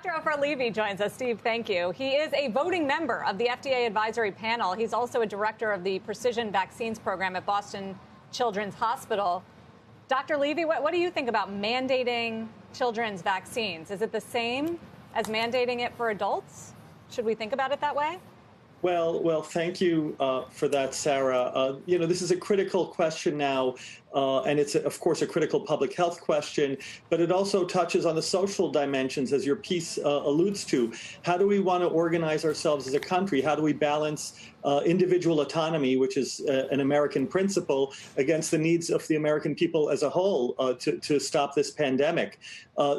Dr. Ofer Levy joins us. Steve, thank you. He is a voting member of the FDA advisory panel. He's also a director of the Precision Vaccines Program at Boston Children's Hospital. Dr. Levy, what do you think about mandating children's vaccines? Is it the same as mandating it for adults? Should we think about it that way? Well, thank you for that, Sarah. This is a critical question now, and it's, of course, a critical public health question, but it also touches on the social dimensions, as your piece alludes to. How do we want to organize ourselves as a country? How do we balance individual autonomy, which is an American principle, against the needs of the American people as a whole to stop this pandemic?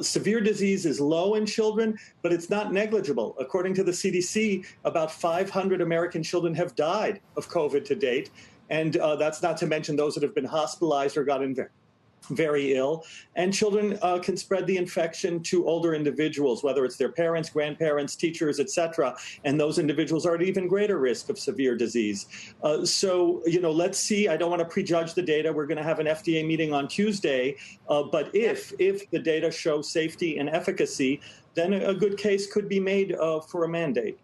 Severe disease is low in children, but it's not negligible. According to the CDC, about 500 American children have died of COVID to date. And that's not to mention those that have been hospitalized or gotten very ill. And children can spread the infection to older individuals, whether it's their parents, grandparents, teachers, etc. And those individuals are at even greater risk of severe disease. So, let's see. I don't want to prejudge the data. We're going to have an FDA meeting on Tuesday. But if the data show safety and efficacy, then a good case could be made for a mandate.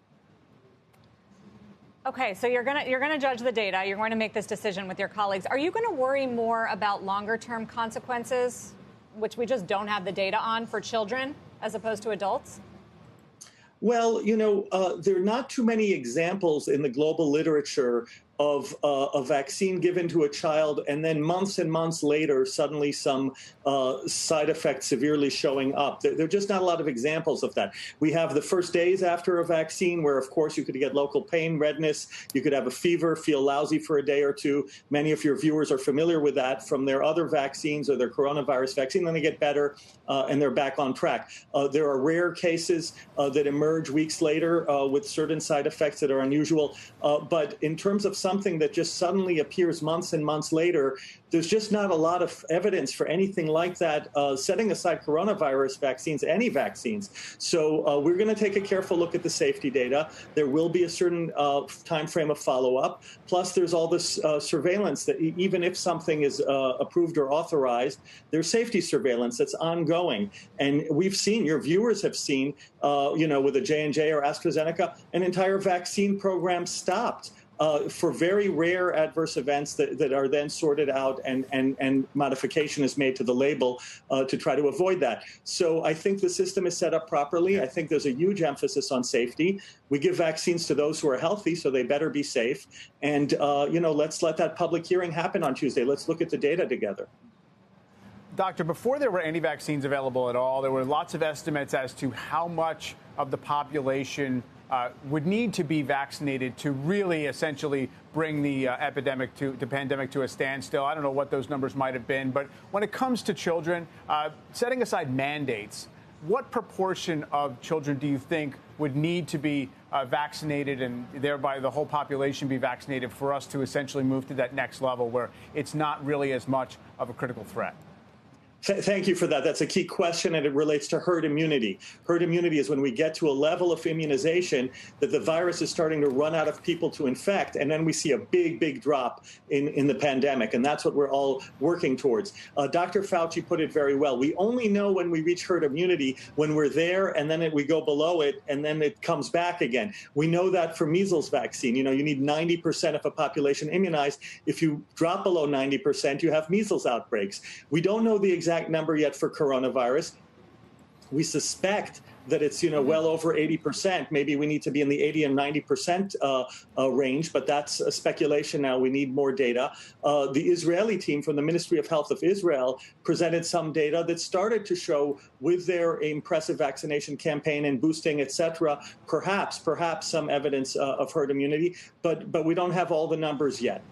Okay, so you're gonna judge the data. You're going to make this decision with your colleagues. Are you going to worry more about longer-term consequences, which we just don't have the data on, for children as opposed to adults? Well, there are not too many examples in the global literature of a vaccine given to a child and then months and months later, suddenly some side effects severely showing up. There are just not a lot of examples of that. We have the first days after a vaccine where, of course, you could get local pain, redness. You could have a fever, feel lousy for a day or two. Many of your viewers are familiar with that from their other vaccines or their coronavirus vaccine. Then they get better and they're back on track. There are rare cases that emerge weeks later with certain side effects that are unusual. But in terms of something that just suddenly appears months and months later, there's just not a lot of evidence for anything like that, setting aside coronavirus vaccines, any vaccines. So we're going to take a careful look at the safety data. There will be a certain time frame of follow-up. Plus, there's all this surveillance that even if something is approved or authorized, there's safety surveillance that's ongoing. And we've seen, your viewers have seen, with a J&J or AstraZeneca, an entire vaccine program stopped for very rare adverse events that are then sorted out and modification is made to the label to try to avoid that. So I think the system is set up properly. I think there's a huge emphasis on safety. We give vaccines to those who are healthy, so they better be safe. And, let's let that public hearing happen on Tuesday. Let's look at the data together. Doctor, before there were any vaccines available at all, there were lots of estimates as to how much of the population would need to be vaccinated to really essentially bring the pandemic to a standstill. I don't know what those numbers might have been, but when it comes to children, setting aside mandates, what proportion of children do you think would need to be vaccinated and thereby the whole population be vaccinated for us to essentially move to that next level where it's not really as much of a critical threat? Thank you for that. That's a key question, and it relates to herd immunity. Herd immunity is when we get to a level of immunization that the virus is starting to run out of people to infect, and then we see a big drop in the pandemic, and that's what we're all working towards. Dr. Fauci put it very well. We only know when we reach herd immunity when we're there, and then we go below it, and then it comes back again. We know that for measles vaccine. You need 90% of a population immunized. If you drop below 90%, you have measles outbreaks. We don't know the exact number yet for coronavirus. We suspect that it's well over 80%. Maybe we need to be in the 80 and 90% range, but that's a speculation now. We need more data. The Israeli team from the Ministry of Health of Israel presented some data that started to show, with their impressive vaccination campaign and boosting, etc., perhaps some evidence of herd immunity, but we don't have all the numbers yet.